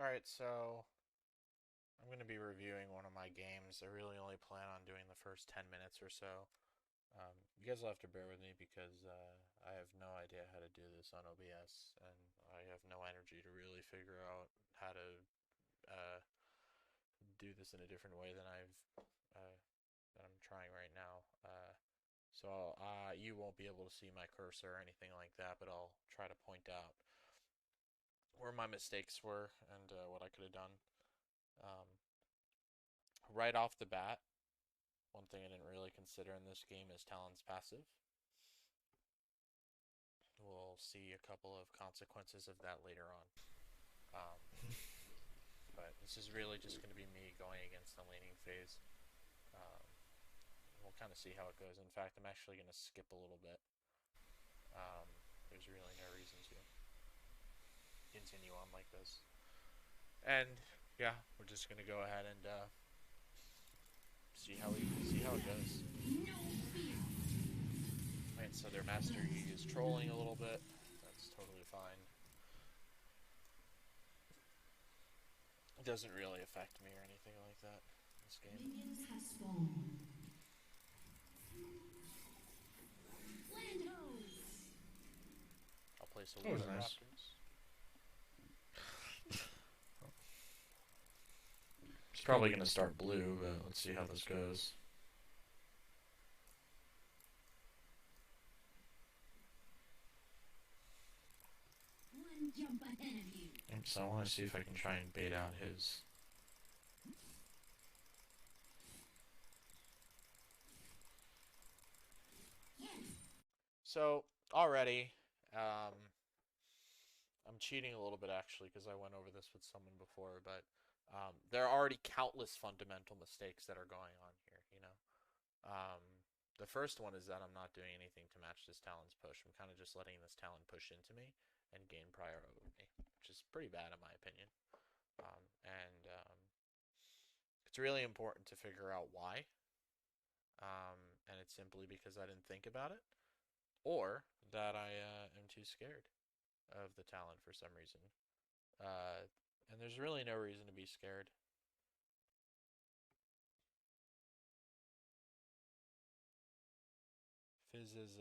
Alright, so I'm going to be reviewing one of my games. I really only plan on doing the first 10 minutes or so. You guys will have to bear with me because I have no idea how to do this on OBS, and I have no energy to really figure out how to uh, do this in a different way uh, than I'm trying right now. So you won't be able to see my cursor or anything like that, but I'll try to point out where my mistakes were and what I could have done. Um, right off the bat, one thing I didn't really consider in this game is Talon's passive. We'll see a couple of consequences of that later on. Um, but this is really just going to be me going against the laning phase. Um, we'll kind of see how it goes. In fact, I'm actually going to skip a little bit. Um, there's really no reason to continue on like this. And yeah, we're just going to go ahead and see how it goes. Right, so their master Yi is trolling a little bit. That's totally fine. It doesn't really affect me or anything like that in this game. Minions have spawned. I'll place a That was ward of nice. raptors. He's probably going to start blue, but let's see how this goes. One jump ahead of you. So I want to see if I can try and bait out his... So already, I'm cheating a little bit actually because I went over this with someone before, but there are already countless fundamental mistakes that are going on here. Um, the first one is that I'm not doing anything to match this Talon's push. I'm kind of just letting this Talon push into me and gain prior over me, which is pretty bad in my opinion. And it's really important to figure out why. And it's simply because I didn't think about it, or that I am too scared of the Talon for some reason. Uh, and there's really no reason to be scared. Fizz's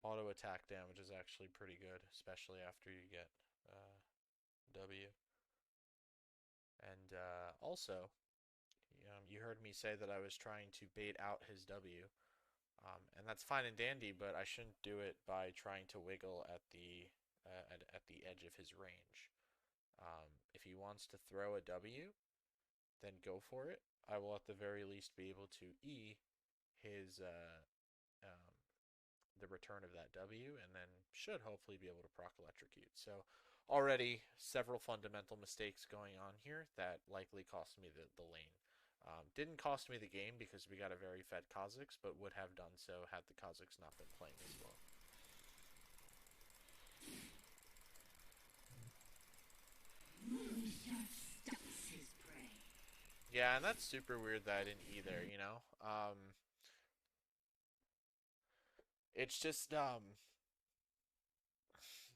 auto attack damage is actually pretty good, especially after you get W. And also, you heard me say that I was trying to bait out his W. And that's fine and dandy, but I shouldn't do it by trying to wiggle at the edge of his range. If he wants to throw a W, then go for it. I will at the very least be able to E his um, the return of that W, and then should hopefully be able to proc electrocute. So already several fundamental mistakes going on here that likely cost me the lane. Didn't cost me the game because we got a very fed Kha'Zix, but would have done so had the Kha'Zix not been playing as well. Yeah, and that's super weird that I didn't either, you know? It's just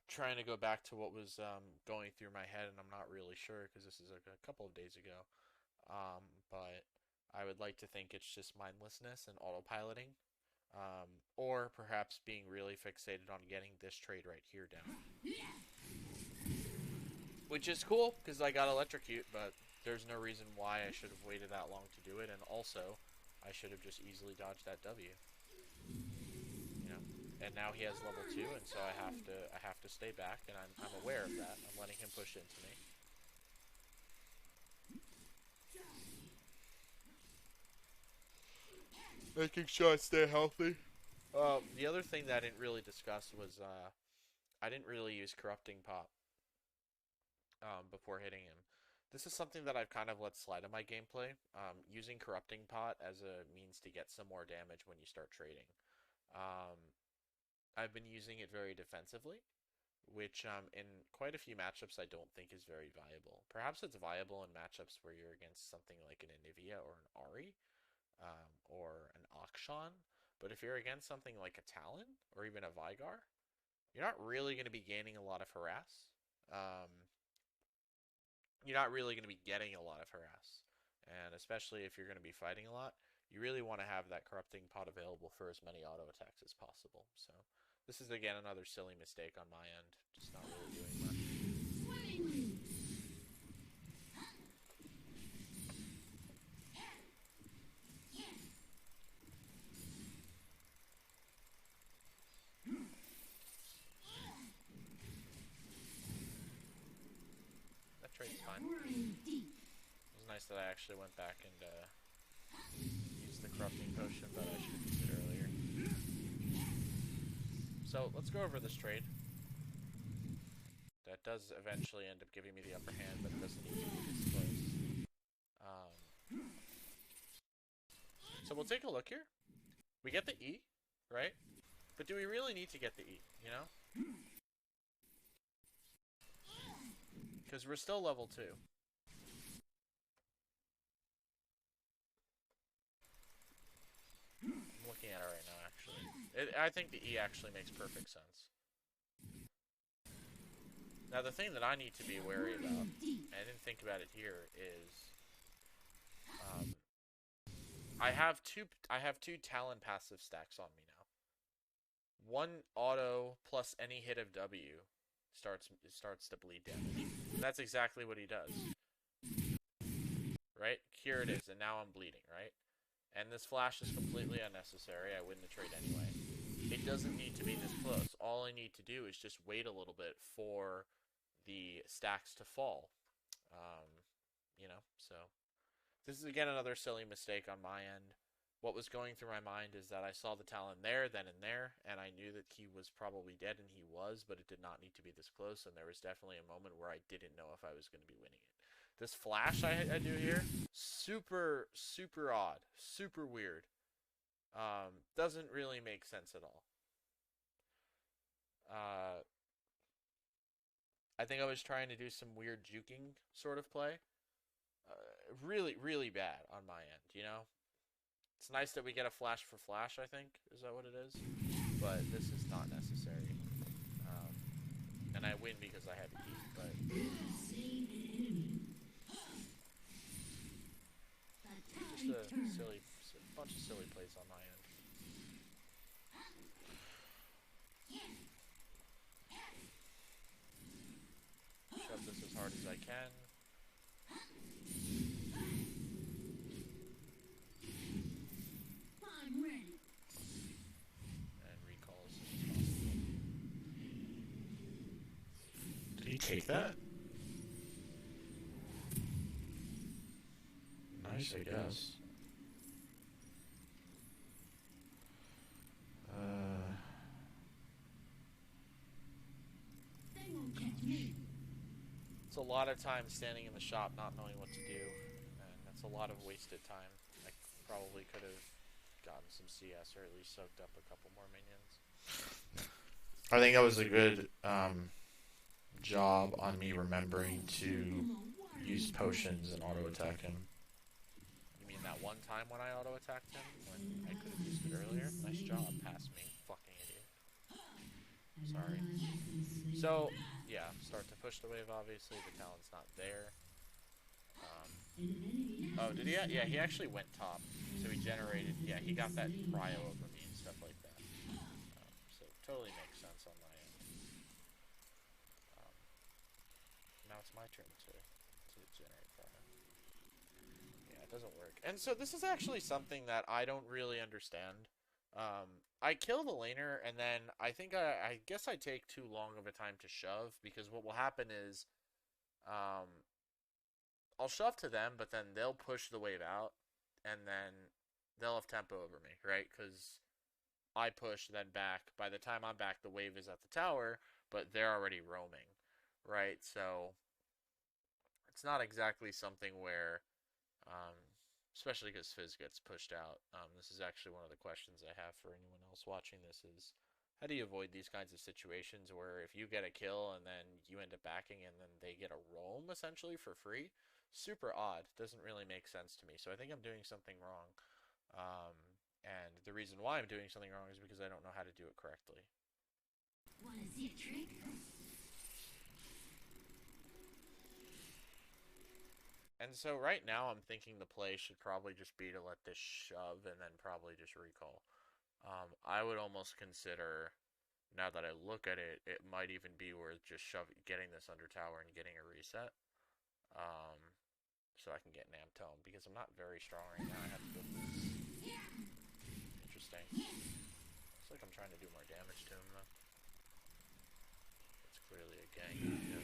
trying to go back to what was going through my head, and I'm not really sure because this is a couple of days ago. But I would like to think it's just mindlessness and autopiloting, or perhaps being really fixated on getting this trade right here down. Which is cool because I got electrocute, but there's no reason why I should have waited that long to do it, and also I should have just easily dodged that W. You know, and now he has level 2, and so I have to stay back, and I'm aware of that. I'm letting him push into me. Making sure I stay healthy. The other thing that I didn't really discuss was I didn't really use corrupting pop before hitting him. This is something that I've kind of let slide in my gameplay. Using corrupting pot as a means to get some more damage when you start trading. Um, I've been using it very defensively, which in quite a few matchups I don't think is very viable. Perhaps it's viable in matchups where you're against something like an Anivia or an Ahri, or an Akshan. But if you're against something like a Talon or even a Vigar, you're not really going to be gaining a lot of harass. you're not really going to be getting a lot of harass. And especially if you're going to be fighting a lot, you really want to have that corrupting pot available for as many auto attacks as possible. So this is again another silly mistake on my end, just not really doing much. That trade's fine. It was nice that I actually went back and used the corrupting potion, but I should have used it earlier. So let's go over this trade. That does eventually end up giving me the upper hand, but it doesn't need to be this close. So we'll take a look here. We get the E, right? But do we really need to get the E, you know? Because we're still level 2. I'm looking at it right now, actually. I think the E actually makes perfect sense. Now, the thing that I need to be wary about, and I didn't think about it here, is I have two Talon passive stacks on me now. One auto plus any hit of W starts to bleed damage. And that's exactly what he does. Right? Here it is, and now I'm bleeding, right? And this flash is completely unnecessary. I win the trade anyway. It doesn't need to be this close. All I need to do is just wait a little bit for the stacks to fall. You know, so this is again another silly mistake on my end. What was going through my mind is that I saw the Talon there, then and there, and I knew that he was probably dead, and he was, but it did not need to be this close, and there was definitely a moment where I didn't know if I was going to be winning it. This flash I do here, super, super odd, super weird. Doesn't really make sense at all. I think I was trying to do some weird juking sort of play. Really, really bad on my end, you know? It's nice that we get a flash for flash, I think. Is that what it is? But this is not necessary. And I win because I had to eat, but... Just a bunch of silly plays on my end. Shove this as hard as I can. And recall as soon as possible. Did he take that? Nice, I guess. It's a lot of time standing in the shop not knowing what to do, and that's a lot of wasted time. I probably could have gotten some CS or at least soaked up a couple more minions. I think that was a good job on me remembering to use potions and auto attack him. You mean that one time when I auto attacked him when I could have used it earlier? Nice job, past me, fucking idiot. Sorry. So yeah, start to push the wave. Obviously, the Talon's not there. Oh, did he? Yeah, he actually went top. So he generated. Yeah, he got that cryo over me and stuff like that. So totally makes sense on my end. Now it's my turn to generate cryo. Yeah, it doesn't work. And so this is actually something that I don't really understand. I kill the laner, and then I think I guess I take too long of a time to shove, because what will happen is, I'll shove to them, but then they'll push the wave out, and then they'll have tempo over me, right? Because I push, then back. By the time I'm back, the wave is at the tower, but they're already roaming, right? So it's not exactly something where, especially because Fizz gets pushed out. This is actually one of the questions I have for anyone else watching this is, how do you avoid these kinds of situations where if you get a kill and then you end up backing and then they get a roam, essentially, for free? Super odd. Doesn't really make sense to me. So I think I'm doing something wrong. And the reason why I'm doing something wrong is because I don't know how to do it correctly. Wanna see a trick? And so right now I'm thinking the play should probably just be to let this shove and then probably just recall. I would almost consider, now that I look at it, it might even be worth just getting this under tower and getting a reset. Um, so I can get Nam Tome, because I'm not very strong right now. I have to go for this. Interesting. Looks like I'm trying to do more damage to him, though. It's clearly a gang. Yeah.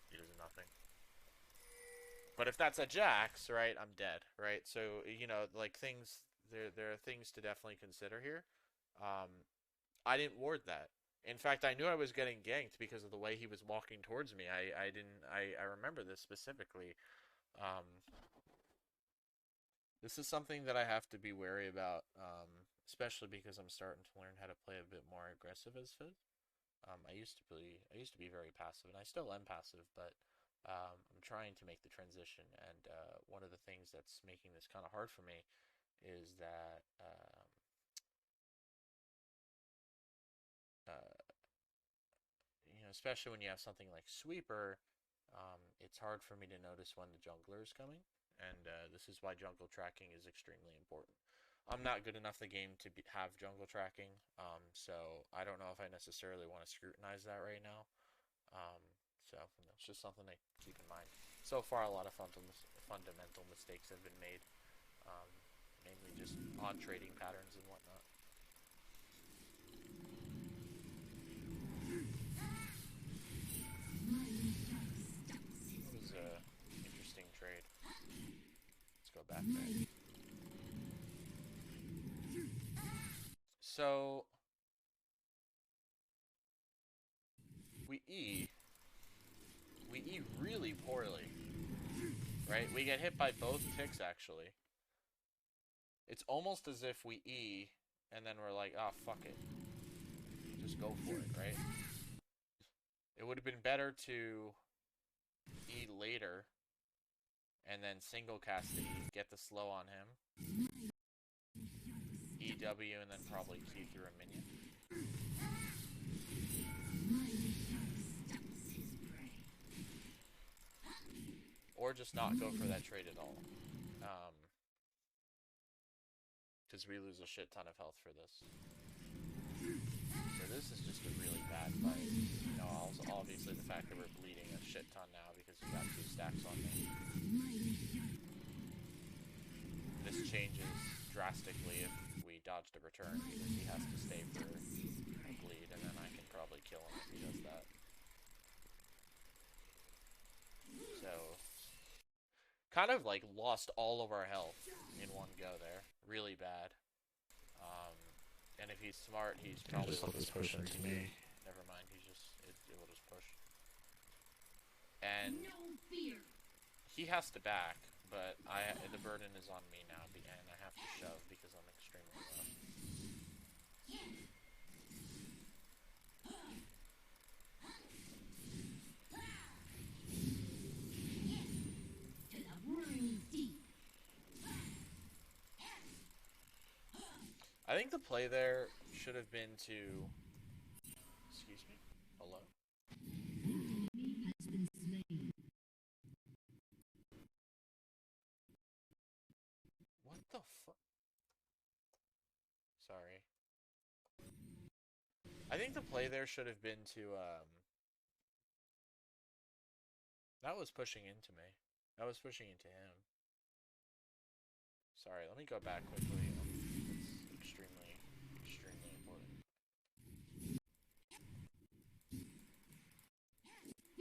He does nothing. But if that's a Jax, right, I'm dead, right? So, you know, like, things, there are things to definitely consider here. I didn't ward that. In fact, I knew I was getting ganked because of the way he was walking towards me. I remember this specifically. Um, this is something that I have to be wary about, especially because I'm starting to learn how to play a bit more aggressive as Fizz. I used to be very passive, and I still am passive, but I'm trying to make the transition. And one of the things that's making this kind of hard for me is that you know, especially when you have something like Sweeper, it's hard for me to notice when the jungler is coming, and this is why jungle tracking is extremely important. I'm not good enough the game to have jungle tracking, so I don't know if I necessarily want to scrutinize that right now. Um, so you know, it's just something to keep in mind. So far, a lot of fundamental mistakes have been made, um, mainly just odd trading patterns and whatnot. It was a interesting trade. Let's go back there. So we E. We E really poorly, right? We get hit by both ticks, actually. It's almost as if we E, and then we're like, ah, oh, fuck it. Just go for it, right? It would have been better to E later, and then single cast the E, get the slow on him. EW, and then probably Q through a minion. Or just not go for that trade at all. Because we lose a shit ton of health for this. So this is just a really bad fight. You know, also obviously the fact that we're bleeding a shit ton now because we got 2 stacks on me. This changes drastically if we dodge the return, because he has to stay for a bleed, and then I can probably kill him if he does that. So, kind of like lost all of our health in one go there. Really bad. And if he's smart, he's probably just let this push into me. Never mind, it will just push. And he has to back, but the burden is on me now, and I have to shove because I'm extremely low. I think the play there should have been to... Excuse me? Hello? What the fuck? Sorry. I think the play there should have been to, That was pushing into me. That was pushing into him. Sorry, let me go back quickly. It's extremely, extremely important.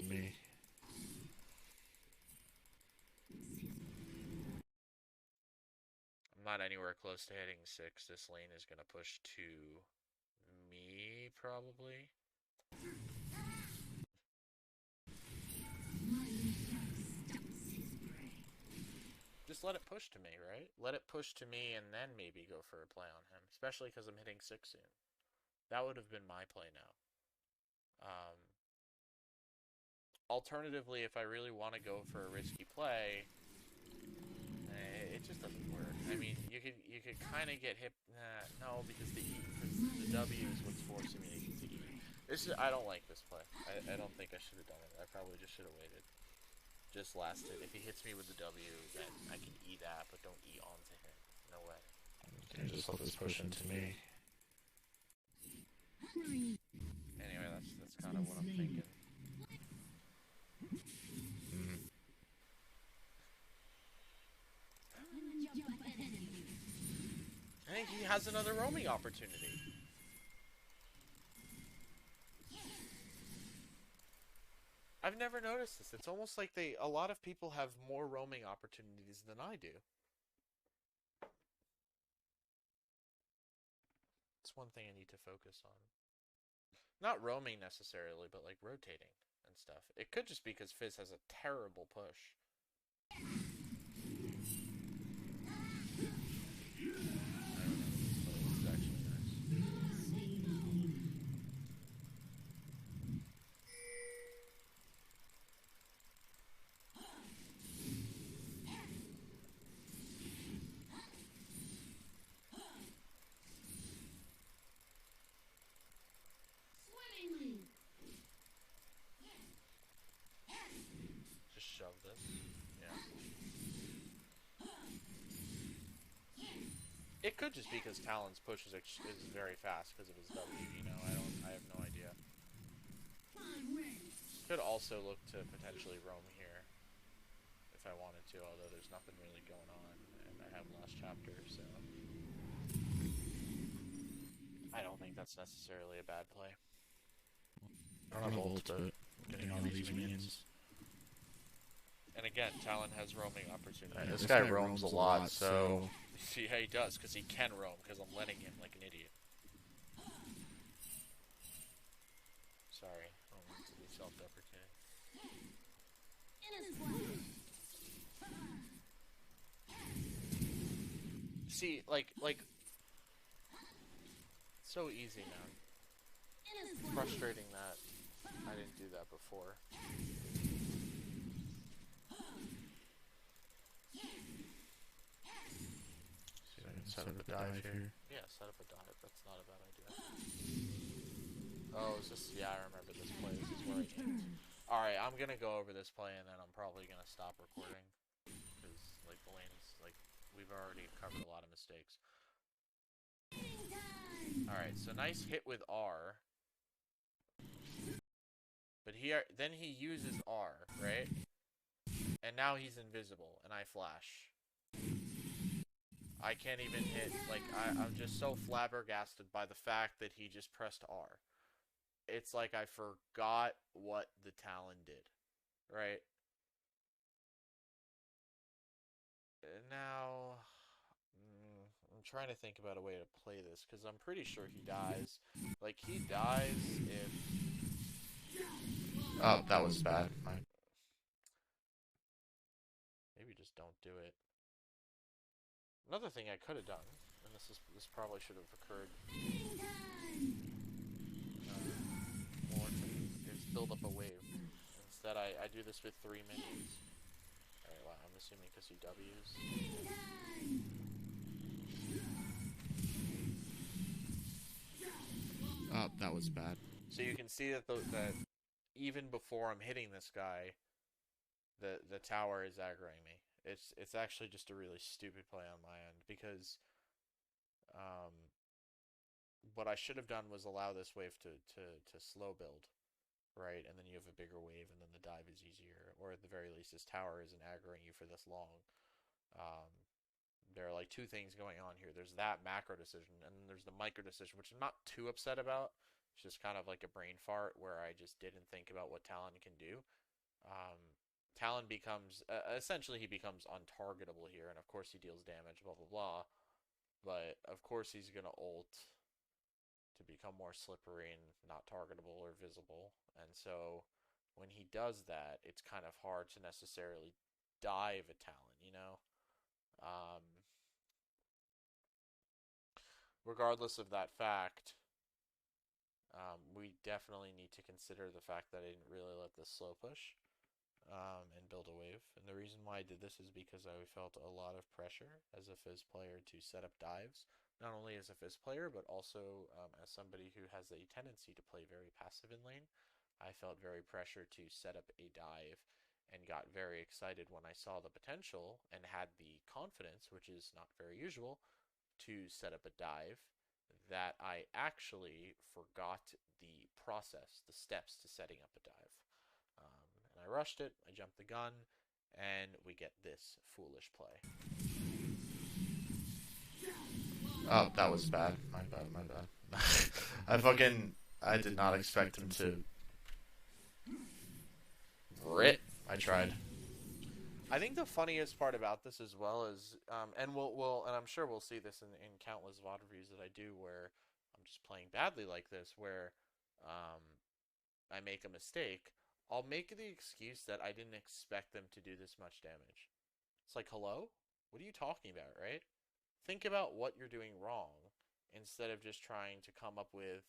Me. I'm not anywhere close to hitting 6. This lane is going to push to me, probably. Just let it push to me, right? Let it push to me and then maybe go for a play on him. Especially because I'm hitting 6 soon. That would have been my play now. Alternatively, if I really want to go for a risky play, it just doesn't work. I mean, you could kind of get hit. No, because the W is what's forcing me to E. I don't like this play. I don't think I should have done it. I probably just should have waited. just last hit. If he hits me with the W, then I can E that, but don't E onto him. No way. Can just let this push into me. Anyway, that's kind of what I'm thinking. I think he has another roaming opportunity. I've never noticed this. It's almost like a lot of people have more roaming opportunities than I do. It's one thing I need to focus on. Not roaming necessarily, but like rotating and stuff. It could just be because Fizz has a terrible push. Just shove this. Yeah. It could just be because Talon's push is very fast because of his W. You know, I have no idea. Could also look to potentially roam here if I wanted to, although there's nothing really going on, and I have last chapter, so I don't think that's necessarily a bad play. I don't have ult, but getting on these minions. And again, Talon has roaming opportunity. Right, this guy roams a lot, so... See how he does, because he can roam, because I'm letting him like an idiot. Sorry, I don't mean to be self-deprecating. See, like, so easy, man. Frustrating that I didn't do that before. See if I can set up a dive here. Yeah, set up a dive. That's not a bad idea. Oh, is this? Yeah, I remember this play. This is where I aimed. Alright, I'm gonna go over this play and then I'm probably gonna stop recording. Because, like, the lane's, like, we've already covered a lot of mistakes. Alright, so nice hit with R. But then he uses R, right? And now he's invisible, and I flash. I can't even hit, like, I'm just so flabbergasted by the fact that he just pressed R. It's like I forgot what the Talon did, right? Now, I'm trying to think about a way to play this, because I'm pretty sure he dies. Like, he dies if... Oh, that was bad. Maybe just don't do it. Another thing I could have done, and this probably should have occurred more, is build up a wave. Instead, I do this with 3 minions. Alright, well, I'm assuming because he W's. Oh, that was bad. So you can see that that even before I'm hitting this guy, the tower is aggroing me. It's actually just a really stupid play on my end because what I should have done was allow this wave to slow build, right? And then you have a bigger wave, and then the dive is easier. Or at the very least, this tower isn't aggroing you for this long. There are like 2 things going on here. There's that macro decision, and then there's the micro decision, which I'm not too upset about. It's just kind of like a brain fart where I just didn't think about what Talon can do. Talon becomes, essentially he becomes untargetable here, and of course he deals damage, blah, blah, blah. But of course he's going to ult to become more slippery and not targetable or visible. And so when he does that, it's kind of hard to necessarily dive a Talon, you know? Regardless of that fact, we definitely need to consider the fact that I didn't really let this slow push and build a wave. And the reason why I did this is because I felt a lot of pressure as a Fizz player to set up dives, not only as a Fizz player, but also as somebody who has a tendency to play very passive in lane. I felt very pressured to set up a dive and got very excited when I saw the potential and had the confidence, which is not very usual, to set up a dive, that I actually forgot the process, the steps to setting up a dive. And I rushed it, I jumped the gun, and we get this foolish play. Oh, that was bad. My bad, my bad. I did not expect him to Rit. I tried. I think the funniest part about this as well is, and and I'm sure we'll see this in countless VOD reviews that I do, where I'm just playing badly like this, where um, I make a mistake. I'll make the excuse that I didn't expect them to do this much damage. It's like, hello? What are you talking about, right? Think about what you're doing wrong instead of just trying to come up with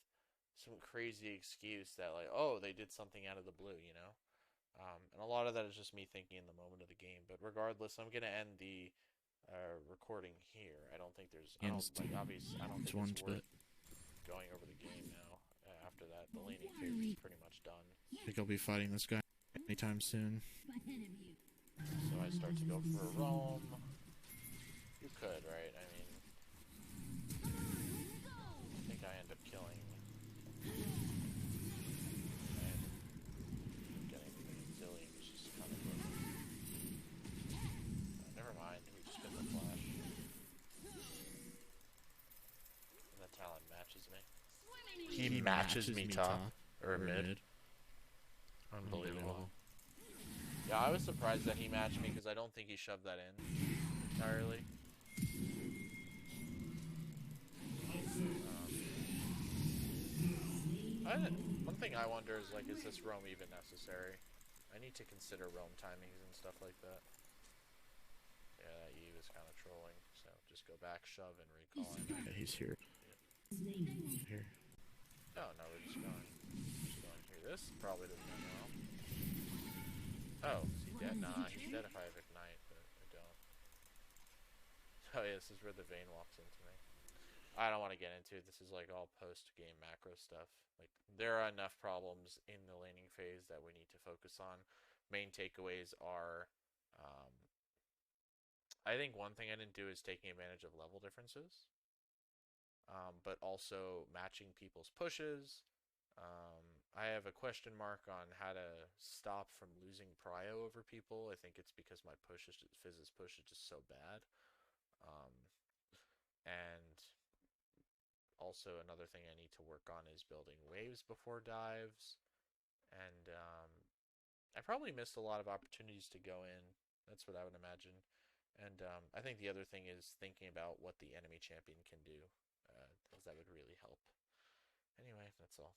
some crazy excuse that, like, oh, they did something out of the blue, you know? And a lot of that is just me thinking in the moment of the game. But regardless, I'm gonna end the recording here. I don't think there's, I don't like obviously, I don't think it's worth going over the game now. After that, the laning phase is pretty much done. I think I'll be fighting this guy anytime soon. So I start to go for a roam. You could, right? I mean, I think I end up killing. Never mind, we just spin the flash. And the Talon matches me. He matches me top or mid. Unbelievable. Yeah, I was surprised that he matched me because I don't think he shoved that in entirely. One thing I wonder is, like, is this roam even necessary? I need to consider roam timings and stuff like that. Yeah, that E was kind of trolling, so just go back, shove, and recall. Yeah, he's here. Yeah. Here. Oh, no, we're just going here. This probably doesn't end well. Oh, is he dead? Nah, he's dead if I have Ignite, but I don't. Oh, yeah, this is where the vein walks into me. I don't want to get into it. This is like all post-game macro stuff. Like, there are enough problems in the laning phase that we need to focus on. Main takeaways are, I think one thing I didn't do is taking advantage of level differences, but also matching people's pushes. I have a question mark on how to stop from losing prio over people. I think it's because my Fizz's push is just so bad. And also, another thing I need to work on is building waves before dives. And I probably missed a lot of opportunities to go in. That's what I would imagine. And I think the other thing is thinking about what the enemy champion can do, as that would really help. Anyway, that's all.